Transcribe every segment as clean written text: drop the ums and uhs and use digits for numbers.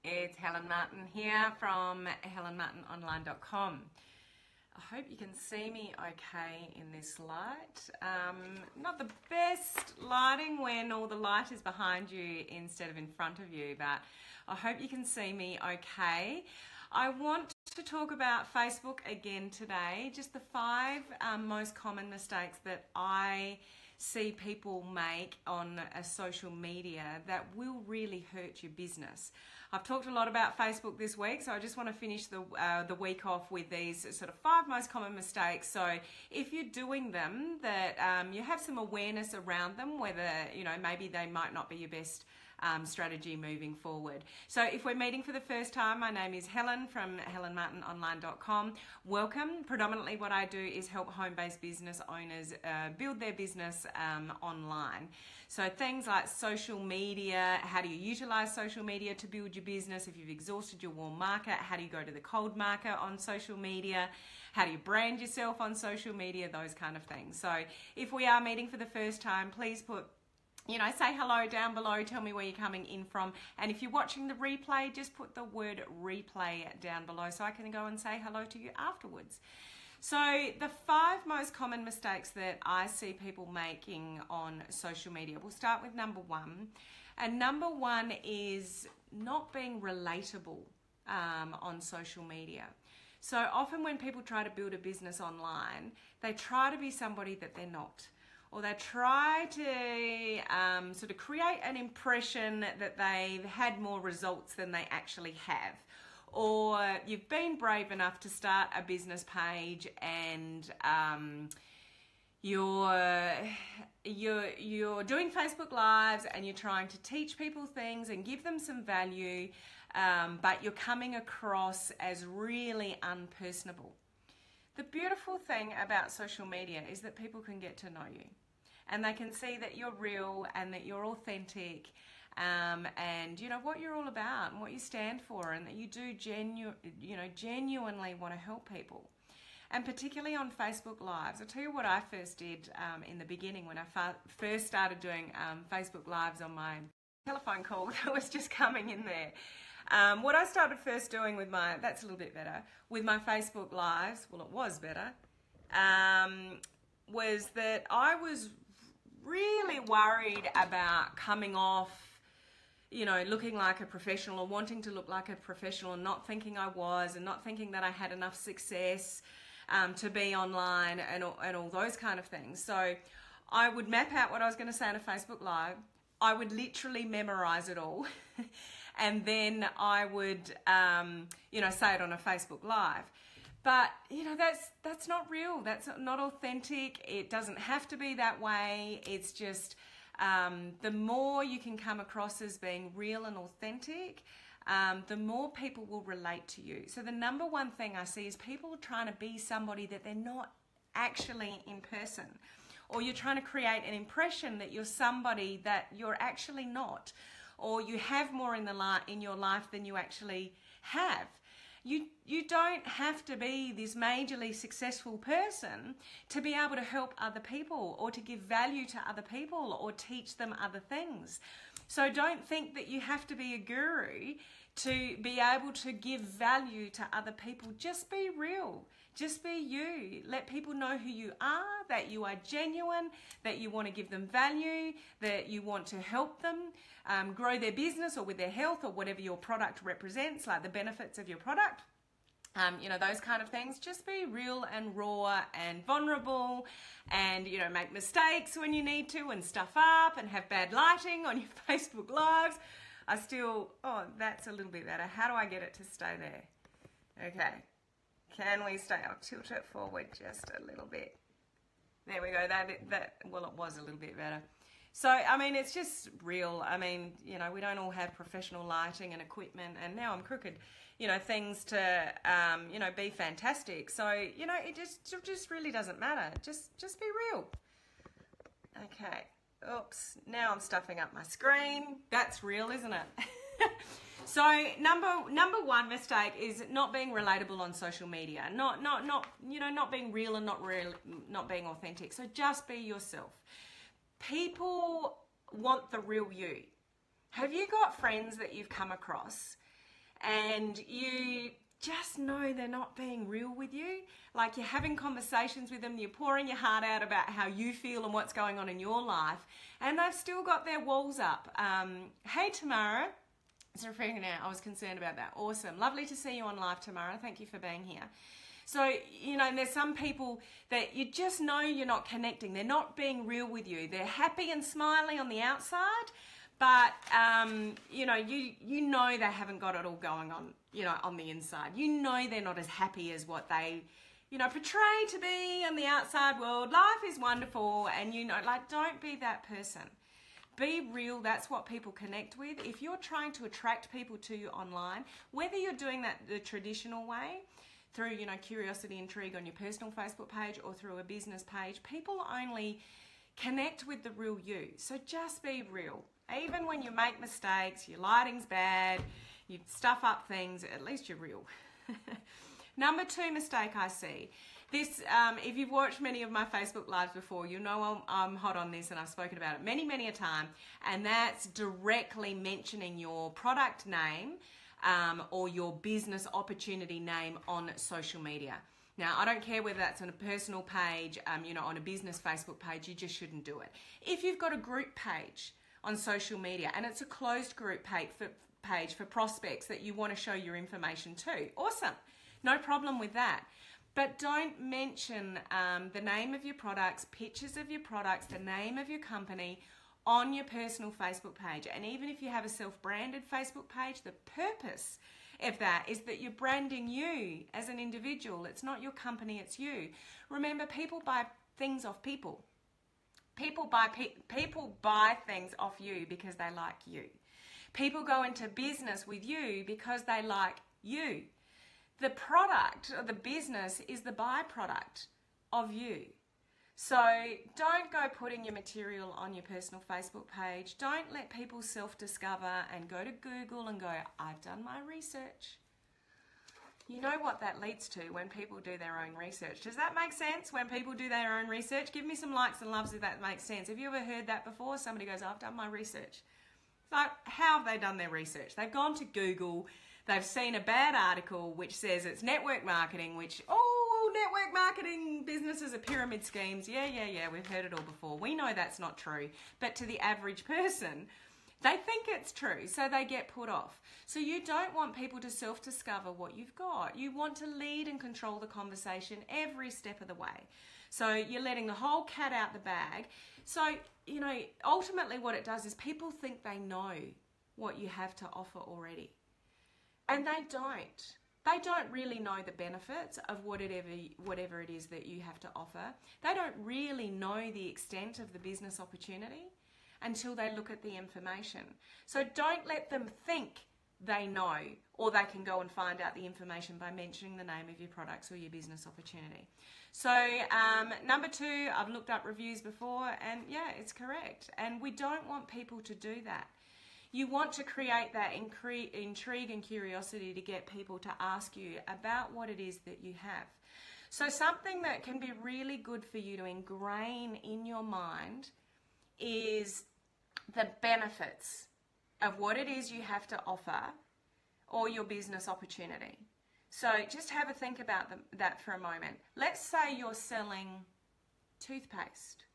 It's Helen Martin here from helenmartinonline.com. I hope you can see me okay in this light. Not the best lighting when all the light is behind you instead of in front of you, but I hope you can see me okay. I want to talk about Facebook again today, just the 5 most common mistakes that I see people make on a social media that will really hurt your business. I've talked a lot about Facebook this week, so I just want to finish the week off with these sort of 5 most common mistakes. So if you're doing them, that you have some awareness around them, whether maybe they might not be your best strategy moving forward. So if we're meeting for the first time, my name is Helen from helenmartinonline.com. Welcome. Predominantly what I do is help home-based business owners build their business online. So things like social media, how do you utilize social media to build your business? If you've exhausted your warm market, how do you go to the cold market on social media? How do you brand yourself on social media? Those kind of things. So if we are meeting for the first time, please put say hello down below, tell me where you're coming in from. And if you're watching the replay, just put the word replay down below so I can go and say hello to you afterwards. So the 5 most common mistakes that I see people making on social media. We'll start with number 1. And number 1 is not being relatable on social media. So often when people try to build a business online, they try to be somebody that they're not. Or they try to sort of create an impression that they've had more results than they actually have. Or you've been brave enough to start a business page and you're doing Facebook Lives and you're trying to teach people things and give them some value, but you're coming across as really unpersonable. The beautiful thing about social media is that people can get to know you. And they can see that you're real and that you're authentic and what you're all about and what you stand for, and that you do genuinely want to help people. And particularly on Facebook Lives, I'll tell you what I first did in the beginning when I first started doing Facebook Lives on my telephone call that was just coming in there. What I started first doing with that's a little bit better, with my Facebook Lives, well, it was better, was that I was really worried about coming off, looking like a professional or wanting to look like a professional and not thinking I was, and not thinking that I had enough success to be online and all those kind of things. So I would map out what I was going to say on a Facebook Live. I would literally memorize it all. And then I would, say it on a Facebook Live. But, that's not real. That's not authentic. It doesn't have to be that way. It's just the more you can come across as being real and authentic, the more people will relate to you. So the number 1 thing I see is people trying to be somebody that they're not actually in person. Or you're trying to create an impression that you're somebody that you're actually not. Or you have more in your life than you actually have. You don't have to be this majorly successful person to be able to help other people or to give value to other people or teach them other things. So don't think that you have to be a guru to be able to give value to other people. Just be real. Just be you. Let people know who you are, that you are genuine, that you want to give them value, that you want to help them grow their business or with their health or whatever your product represents, like the benefits of your product. Those kind of things. Just be real and raw and vulnerable and, make mistakes when you need to and stuff up and have bad lighting on your Facebook Lives. That's a little bit better. How do I get it to stay there? Okay. Can we stay? I'll tilt it forward just a little bit. There we go. Well, it was a little bit better. So, it's just real. We don't all have professional lighting and equipment, and now I'm crooked, things to, be fantastic. So, it just really doesn't matter. Just be real. Okay. Oops. Now I'm stuffing up my screen. That's real, isn't it? So number 1 mistake is not being relatable on social media. Not being real and not being authentic. So just be yourself. People want the real you. Have you got friends that you've come across and you just know they're not being real with you. Like, you're having conversations with them, you're pouring your heart out about how you feel and what's going on in your life, and they've still got their walls up. Hey, Tamara. So figuring out, I was concerned about that. Awesome. Lovely to see you on live, Tamara. Thank you for being here. So, you know, there's some people that you just know you're not connecting. They're not being real with you. They're happy and smiley on the outside, but, you know they haven't got it all going on, you know, on the inside. You know they're not as happy as what they, you know, portray to be on the outside world. Life is wonderful, and, you know, like, don't be that person. Be real. That's what people connect with. If you're trying to attract people to you online, whether you're doing that the traditional way, through, you know, curiosity, intrigue on your personal Facebook page or through a business page, people only connect with the real you. So just be real. Even when you make mistakes, your lighting's bad, you stuff up things, at least you're real. Number 2 mistake I see. This, if you've watched many of my Facebook Lives before, you know I'm hot on this, and I've spoken about it many a time, and that's directly mentioning your product name or your business opportunity name on social media. Now, I don't care whether that's on a personal page, you know, on a business Facebook page, you just shouldn't do it. If you've got a group page on social media and it's a closed group page for prospects that you want to show your information to, awesome, no problem with that. But don't mention the name of your products, pictures of your products, the name of your company on your personal Facebook page. And even if you have a self-branded Facebook page, the purpose of that is that you're branding you as an individual. It's not your company, it's you. Remember, people buy things off people. People buy things off you because they like you. People go into business with you because they like you. The product or the business is the byproduct of you. So don't go putting your material on your personal Facebook page. Don't let people self-discover and go to Google and go, I've done my research. You know what that leads to when people do their own research. Does that make sense? When people do their own research? Give me some likes and loves if that makes sense. Have you ever heard that before? Somebody goes, I've done my research. So how have they done their research? They've gone to Google. They've seen a bad article which says it's network marketing, which, network marketing businesses are pyramid schemes. Yeah, we've heard it all before. We know that's not true. But to the average person, they think it's true, so they get put off. So you don't want people to self-discover what you've got. You want to lead and control the conversation every step of the way. So you're letting the whole cat out the bag. So, you know, ultimately what it does is people think they know what you have to offer already. And they don't. They don't really know the benefits of whatever it is that you have to offer. They don't really know the extent of the business opportunity until they look at the information. So don't let them think they know, or they can go and find out the information by mentioning the name of your products or your business opportunity. So number 2, I've looked up reviews before, and yeah, it's correct. And we don't want people to do that. You want to create that intrigue and curiosity to get people to ask you about what it is that you have. So something that can be really good for you to ingrain in your mind is the benefits of what it is you have to offer or your business opportunity. So just have a think about that for a moment. Let's say you're selling toothpaste,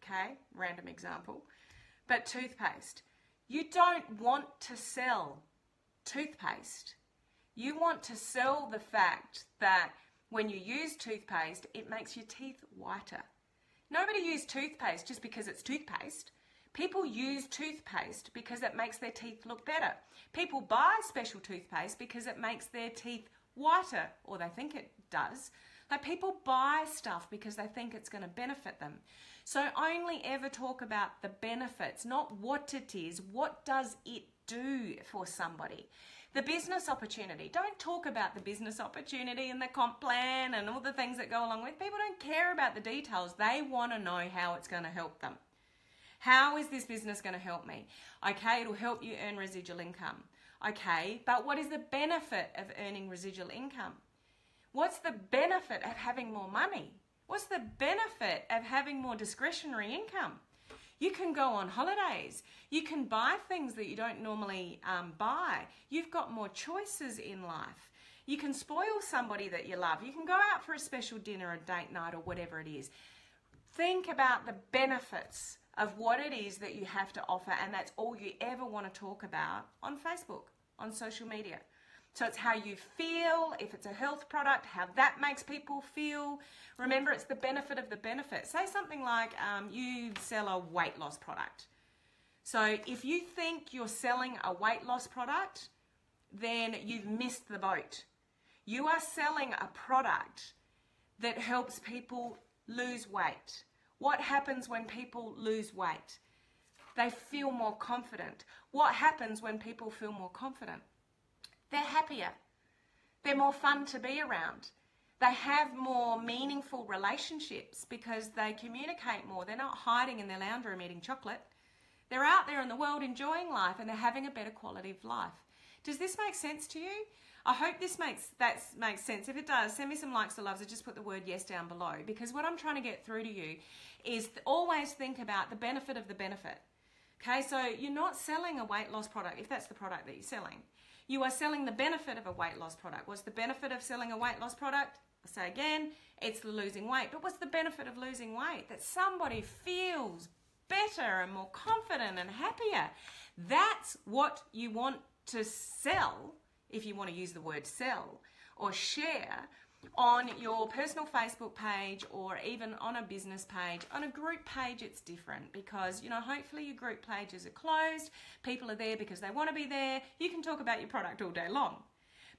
okay? Random example, but toothpaste. You don't want to sell toothpaste. You want to sell the fact that when you use toothpaste, it makes your teeth whiter. Nobody uses toothpaste just because it's toothpaste. People use toothpaste because it makes their teeth look better. People buy special toothpaste because it makes their teeth whiter, or they think it does. Like, people buy stuff because they think it's going to benefit them. So only ever talk about the benefits, not what it is. What does it do for somebody? The business opportunity. Don't talk about the business opportunity and the comp plan and all the things that go along with. People don't care about the details. They want to know how it's going to help them. How is this business going to help me? Okay, it'll help you earn residual income. Okay, but what is the benefit of earning residual income? What's the benefit of having more money? What's the benefit of having more discretionary income? You can go on holidays. You can buy things that you don't normally buy. You've got more choices in life. You can spoil somebody that you love. You can go out for a special dinner, a date night, or whatever it is. Think about the benefits of what it is that you have to offer, and that's all you ever want to talk about on Facebook, on social media. So it's how you feel, if it's a health product, how that makes people feel. Remember, it's the benefit of the benefit. Say something like you sell a weight loss product. So if you think you're selling a weight loss product, then you've missed the boat. You are selling a product that helps people lose weight. What happens when people lose weight? They feel more confident. What happens when people feel more confident? They're happier. They're more fun to be around. They have more meaningful relationships because they communicate more. They're not hiding in their lounge room eating chocolate. They're out there in the world enjoying life, and they're having a better quality of life. Does this make sense to you? I hope this makes sense. If it does, send me some likes or loves, or just put the word yes down below, because what I'm trying to get through to you is always think about the benefit of the benefit. Okay, so you're not selling a weight loss product if that's the product that you're selling. You are selling the benefit of a weight loss product. What's the benefit of selling a weight loss product? I'll say again, it's the losing weight. But what's the benefit of losing weight? That somebody feels better and more confident and happier. That's what you want to sell, if you want to use the word sell, or share on your personal Facebook page, or even on a business page. On a group page, it's different because, you know, hopefully your group pages are closed. People are there because they want to be there. You can talk about your product all day long.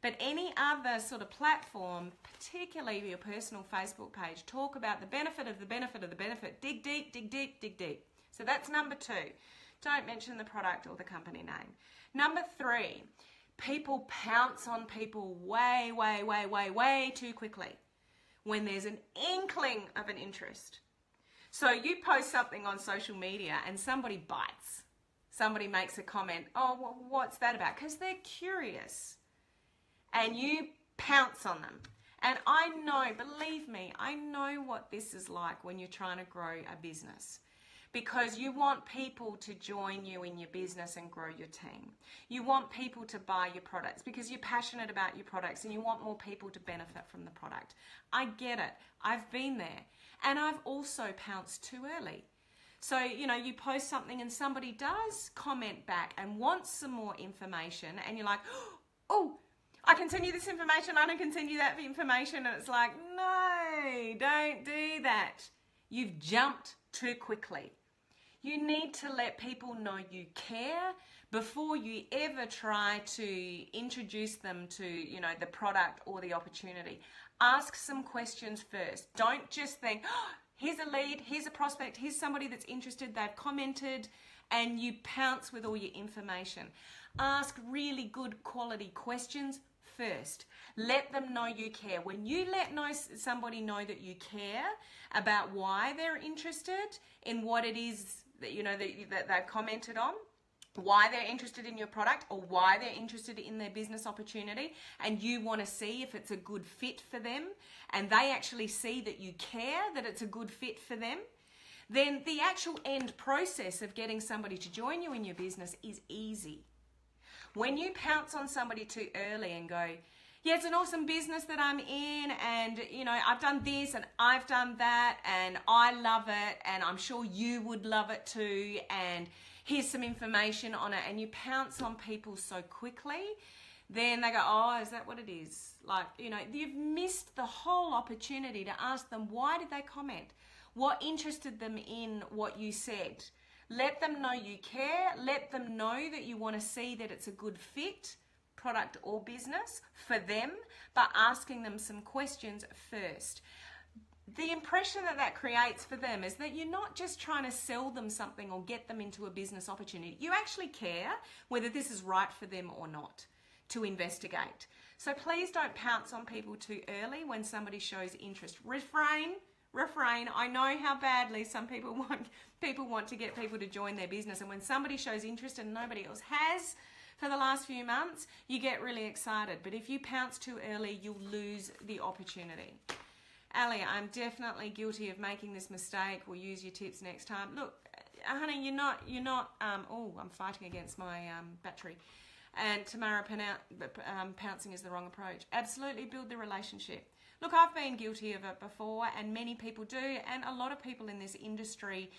But any other sort of platform, particularly your personal Facebook page, talk about the benefit of the benefit of the benefit. Dig deep, dig deep, dig deep. So that's number 2. Don't mention the product or the company name. Number 3. People pounce on people way, way, way, way, way too quickly when there's an inkling of an interest. So you post something on social media and somebody bites. Somebody makes a comment, oh, well, what's that about? Because they're curious. And you pounce on them. And I know, believe me, I know what this is like when you're trying to grow a business. Because you want people to join you in your business and grow your team. You want people to buy your products because you're passionate about your products and you want more people to benefit from the product. I get it. I've been there. And I've also pounced too early. So, you know, you post something and somebody does comment back and wants some more information, and you're like, oh, I can send you this information, I don't continue that information. And it's like, no, don't do that. You've jumped too quickly. You need to let people know you care before you ever try to introduce them to, you know, the product or the opportunity. Ask some questions first. Don't just think, oh, here's a lead, here's a prospect, here's somebody that's interested, they've commented, and you pounce with all your information. Ask really good quality questions first. Let them know you care. When you let somebody know that you care about why they're interested in what it is that, you know, that they've commented on, why they're interested in your product or why they're interested in their business opportunity, and you want to see if it's a good fit for them, and they actually see that you care, that it's a good fit for them, then the actual end process of getting somebody to join you in your business is easy. When you pounce on somebody too early and go, yeah, it's an awesome business that I'm in, and, you know, I've done this and I've done that and I love it and I'm sure you would love it too, and here's some information on it, and you pounce on people so quickly, then they go, oh, is that what it is? Like, you know, you've missed the whole opportunity to ask them, why did they comment? What interested them in what you said? Let them know you care. Let them know that you want to see that it's a good fit, product or business, for them, by asking them some questions first. The impression that creates for them is that you're not just trying to sell them something or get them into a business opportunity. You actually care whether this is right for them or not, to investigate. So please don't pounce on people too early when somebody shows interest. Refrain. I know how badly some people want to get people to join their business, and when somebody shows interest and nobody else has for the last few months, you get really excited. But if you pounce too early, you'll lose the opportunity. Ali, I'm definitely guilty of making this mistake. We'll use your tips next time. Look, honey, you're not, oh, I'm fighting against my battery. And Tamara, pouncing is the wrong approach. Absolutely build the relationship. Look, I've been guilty of it before, and many people do, and a lot of people in this industry,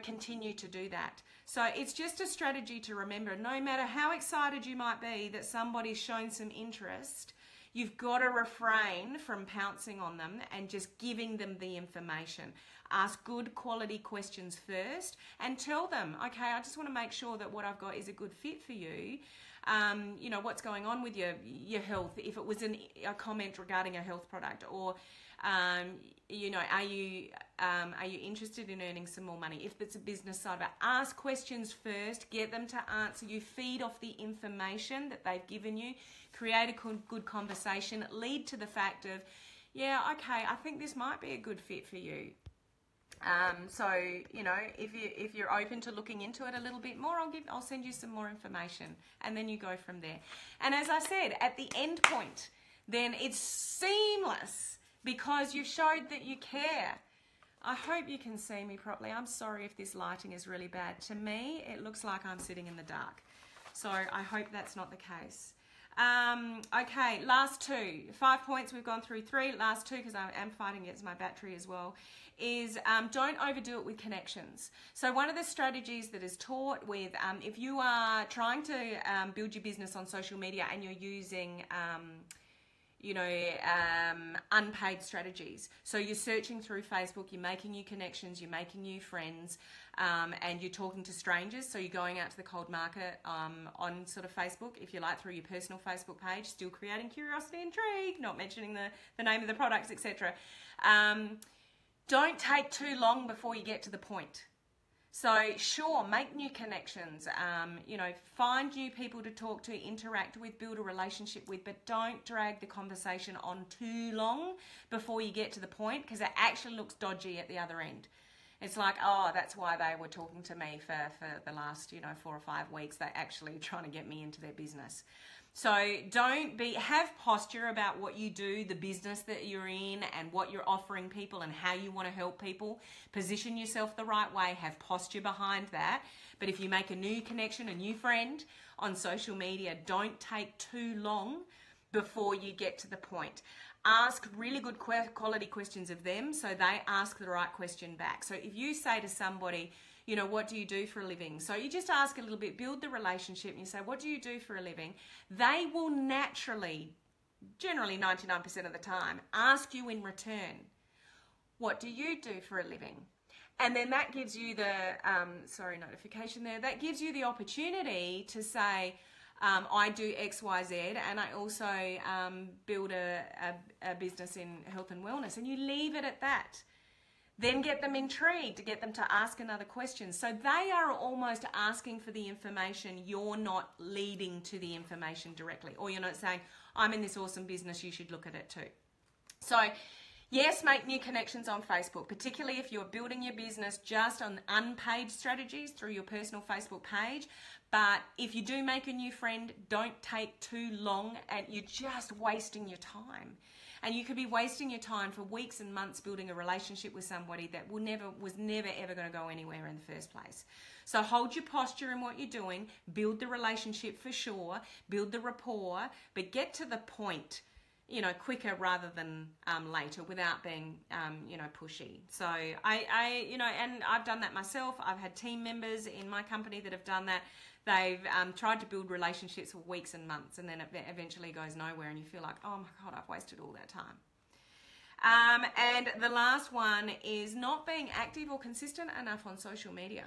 continue to do that. So it's just a strategy to remember, no matter how excited you might be that somebody's shown some interest, you've got to refrain from pouncing on them and just giving them the information. Ask good quality questions first and tell them, okay, I just want to make sure that what I've got is a good fit for you. What's going on with your health, if it was a comment regarding a health product, or are you interested in earning some more money? If it's a business side of it, ask questions first, get them to answer you, feed off the information that they've given you, create a good conversation, lead to the fact of, yeah, okay, I think this might be a good fit for you. If you're open to looking into it a little bit more, I'll send you some more information, and then you go from there. And as I said, at the end point, then it's seamless because you've showed that you care. I hope you can see me properly. I'm sorry if this lighting is really bad. To me, it looks like I'm sitting in the dark. So I hope that's not the case. Okay, last 2. 5 points, we've gone through 3. Last 2, because I am fighting against my battery as well, is don't overdo it with connections. So one of the strategies that is taught with, if you are trying to build your business on social media and you're using unpaid strategies. So you're searching through Facebook, you're making new connections, you're making new friends, and you're talking to strangers. So you're going out to the cold market on sort of Facebook, if you like, through your personal Facebook page, still creating curiosity and intrigue, not mentioning the name of the products, etc. Don't take too long before you get to the point. So sure, make new connections, find new people to talk to, interact with, build a relationship with, but don't drag the conversation on too long before you get to the point, because it actually looks dodgy at the other end. It's like, oh, that's why they were talking to me for the last, 4 or 5 weeks. They're actually trying to get me into their business. So have posture about what you do, the business that you're in, and what you're offering people and how you want to help people. Position yourself the right way, have posture behind that. But if you make a new connection, a new friend on social media, don't take too long before you get to the point. Ask really good quality questions of them so they ask the right question back. So if you say to somebody, what do you do for a living? So you just ask a little bit, build the relationship, and you say, what do you do for a living? They will naturally, generally 99% of the time, ask you in return, what do you do for a living? And then that gives you the, notification there, that gives you the opportunity to say, I do X, Y, Z, and I also build a business in health and wellness, and you leave it at that. Then get them intrigued, to get them to ask another question. So they are almost asking for the information. You're not leading to the information directly, or you're not saying, I'm in this awesome business, you should look at it too. So yes, make new connections on Facebook, particularly if you're building your business just on unpaid strategies through your personal Facebook page. But if you do make a new friend, don't take too long, and you're just wasting your time. And you could be wasting your time for weeks and months building a relationship with somebody that was never ever going to go anywhere in the first place. So hold your posture in what you're doing, build the relationship for sure, build the rapport, but get to the point, quicker rather than later, without being, pushy. So and I've done that myself. I've had team members in my company that have done that. They've tried to build relationships for weeks and months, and then it eventually goes nowhere, and you feel like, oh my God, I've wasted all that time. And the last one is not being active or consistent enough on social media.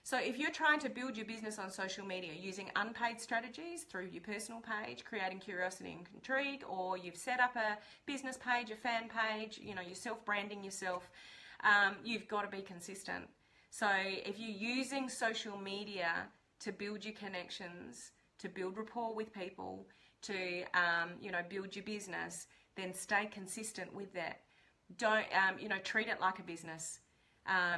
So if you're trying to build your business on social media using unpaid strategies through your personal page, creating curiosity and intrigue, or you've set up a business page, a fan page, you're self-branding yourself, you've got to be consistent. So if you're using social media to build your connections, to build rapport with people, to build your business, then stay consistent with that. Don't treat it like a business.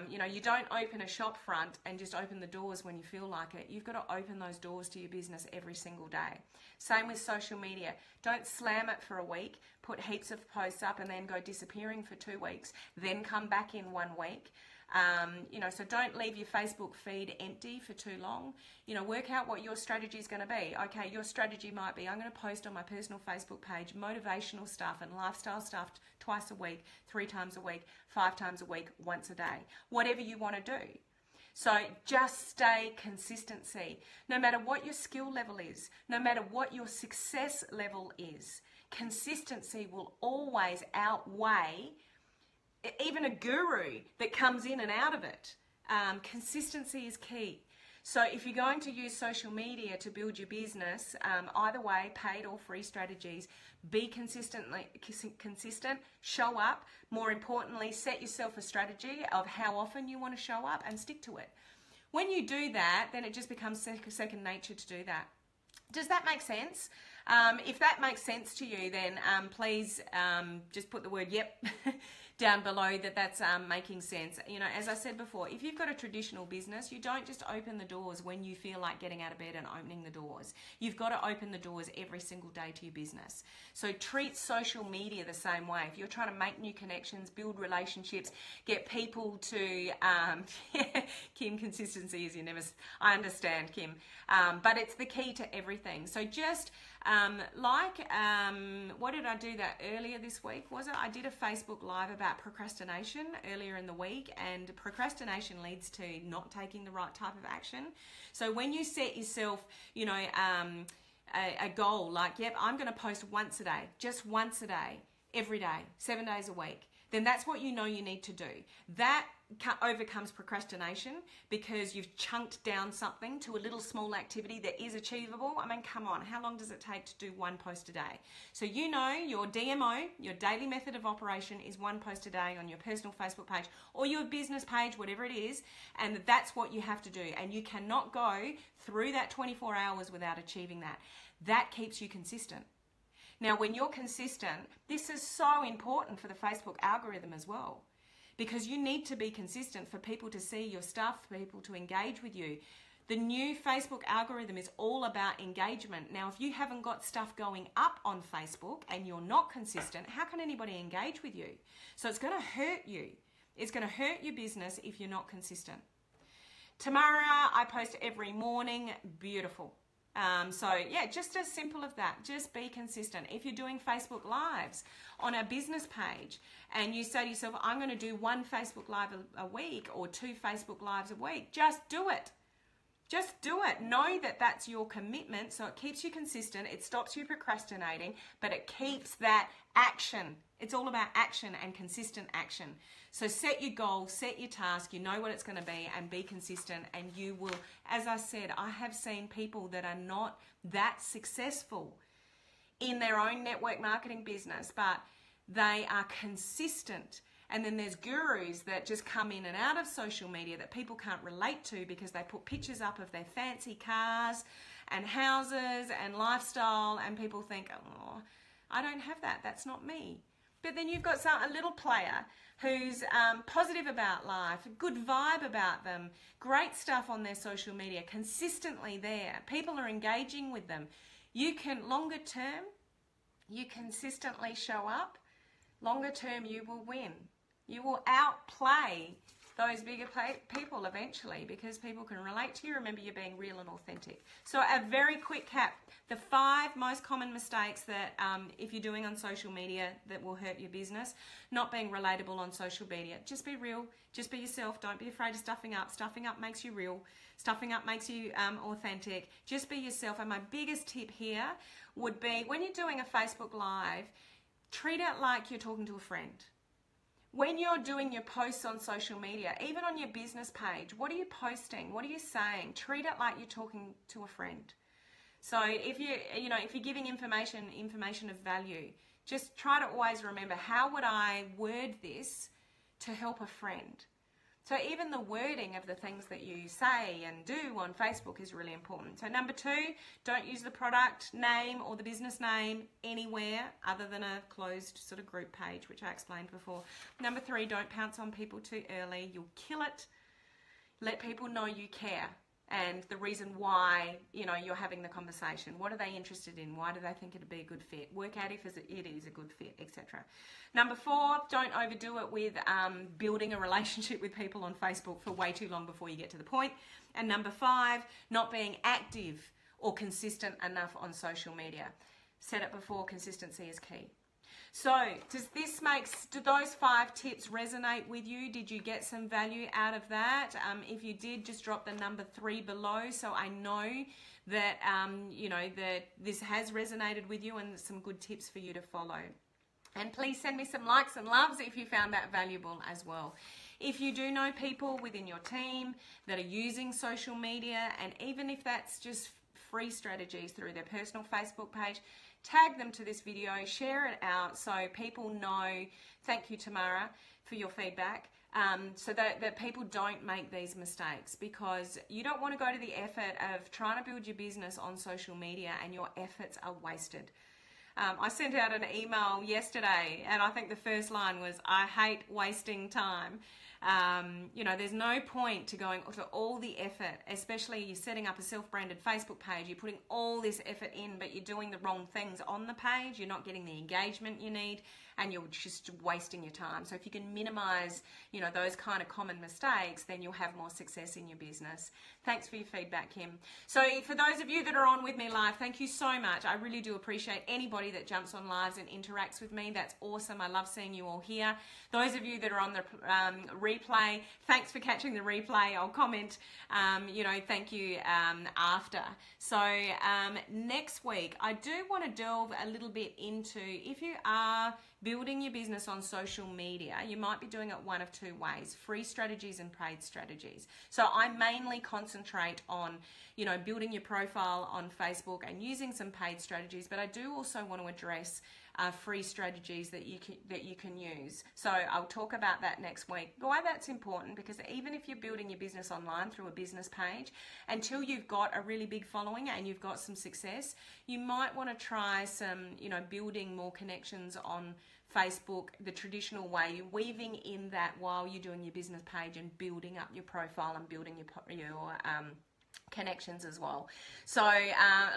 You don't open a shop front and just open the doors when you feel like it. You've got to open those doors to your business every single day. Same with social media. Don't slam it for a week, put heaps of posts up and then go disappearing for 2 weeks, then come back in 1 week. So don't leave your Facebook feed empty for too long. Work out what your strategy is going to be. Okay, your strategy might be, I'm going to post on my personal Facebook page motivational stuff and lifestyle stuff twice a week, 3 times a week, 5 times a week, once a day. Whatever you want to do. So just stay consistency. No matter what your skill level is, no matter what your success level is, consistency will always outweigh even a guru that comes in and out of it. Consistency is key. So if you're going to use social media to build your business, either way, paid or free strategies, be consistent, show up. More importantly, set yourself a strategy of how often you want to show up and stick to it. When you do that, then it just becomes second nature to do that. Does that make sense? If that makes sense to you, then please just put the word yep down below that's making sense. As I said before, if you've got a traditional business, you don't just open the doors when you feel like getting out of bed and opening the doors. You've got to open the doors every single day to your business. So treat social media the same way. If you're trying to make new connections, build relationships, get people to, Kim, consistency is I understand, Kim, but it's the key to everything. So just what did I do that earlier this week? Was it? I did a Facebook Live about procrastination earlier in the week, and procrastination leads to not taking the right type of action. So when you set yourself, a goal like, yep, I'm going to post once a day, just once a day, every day, 7 days a week, then that's what you need to do. That overcomes procrastination because you've chunked down something to a little small activity that is achievable. I mean, come on, how long does it take to do 1 post a day? So your DMO, your daily method of operation, is 1 post a day on your personal Facebook page or your business page, whatever it is, and that's what you have to do. And you cannot go through that 24 hours without achieving that. That keeps you consistent. Now, when you're consistent, this is so important for the Facebook algorithm as well, because you need to be consistent for people to see your stuff, for people to engage with you. The new Facebook algorithm is all about engagement. Now, if you haven't got stuff going up on Facebook and you're not consistent, how can anybody engage with you? So it's going to hurt you. It's going to hurt your business if you're not consistent. Tamara, I post every morning. Beautiful. Just as simple as that. Just be consistent. If you're doing Facebook Lives on a business page and you say to yourself, I'm going to do 1 Facebook Live a week or 2 Facebook Lives a week, just do it. Just do it. Know that that's your commitment, so it keeps you consistent. It stops you procrastinating, but it keeps that action. It's all about action and consistent action. So set your goal, set your task, you know what it's going to be, and be consistent, and you will, as I said, I have seen people that are not that successful in their own network marketing business, but they are consistent. And then there's gurus that just come in and out of social media that people can't relate to because they put pictures up of their fancy cars and houses and lifestyle, and people think, oh, I don't have that. That's not me. But then you've got a little player who's positive about life, good vibe about them, great stuff on their social media, consistently there. People are engaging with them. You can, longer term, you consistently show up. Longer term, you will win. You will outplay those bigger people eventually because people can relate to you. Remember, you're being real and authentic. So a very quick cap. The 5 most common mistakes that if you're doing on social media that will hurt your business. Not being relatable on social media. Just be real. Just be yourself. Don't be afraid of stuffing up. Stuffing up makes you real. Stuffing up makes you authentic. Just be yourself. And my biggest tip here would be when you're doing a Facebook Live, treat it like you're talking to a friend. When you're doing your posts on social media, even on your business page, what are you posting? What are you saying? Treat it like you're talking to a friend. So if you're giving information of value, just try to always remember, how would I word this to help a friend? So even the wording of the things that you say and do on Facebook is really important. So number 2, don't use the product name or the business name anywhere other than a closed sort of group page, which I explained before. Number 3, don't pounce on people too early. You'll kill it. Let people know you care. and the reason why, you know, you're having the conversation. What are they interested in? Why do they think it'd be a good fit? Work out if it is a good fit, etc. Number 4, don't overdo it with building a relationship with people on Facebook for way too long before you get to the point. And number 5, not being active or consistent enough on social media. Said it before, consistency is key. So, do those 5 tips resonate with you? Did you get some value out of that? If you did, just drop the number 3 below so I know that, you know, that this has resonated with you and some good tips for you to follow. And please send me some likes and loves if you found that valuable as well. If you do know people within your team that are using social media, and even if that's just free strategies through their personal Facebook page, tag them to this video, share it out so people know. Thank you, Tamara, for your feedback, so that people don't make these mistakes, because you don't want to go to the effort of trying to build your business on social media and your efforts are wasted. I sent out an email yesterday and I think the first line was, I hate wasting time. You know, there's no point to going to all the effort, especially you're setting up a self-branded Facebook page, you're putting all this effort in, but you're doing the wrong things on the page, you're not getting the engagement you need, and you're just wasting your time. So if you can minimize, you know, those kind of common mistakes, then you'll have more success in your business. Thanks for your feedback, Kim. So for those of you that are on with me live, thank you so much. I really do appreciate anybody that jumps on lives and interacts with me. That's awesome. I love seeing you all here. Those of you that are on the replay, thanks for catching the replay. I'll comment, you know, thank you after. So next week, I do want to delve a little bit into, if you are building your business on social media, you might be doing it one of 2 ways: free strategies and paid strategies. So I mainly concentrate on, you know, building your profile on Facebook and using some paid strategies, but I do also want to address free strategies that you can use. So I'll talk about that next week. Why that's important, because even if you're building your business online through a business page, until you've got a really big following and you've got some success, you might want to try some, you know, building more connections on Facebook the traditional way. You're weaving in that while you're doing your business page and building up your profile and building your connections as well. So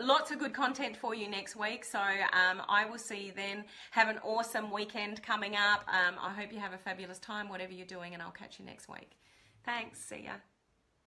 lots of good content for you next week. So I will see you then. Have an awesome weekend coming up. I hope you have a fabulous time, whatever you're doing, and I'll catch you next week. Thanks. See ya.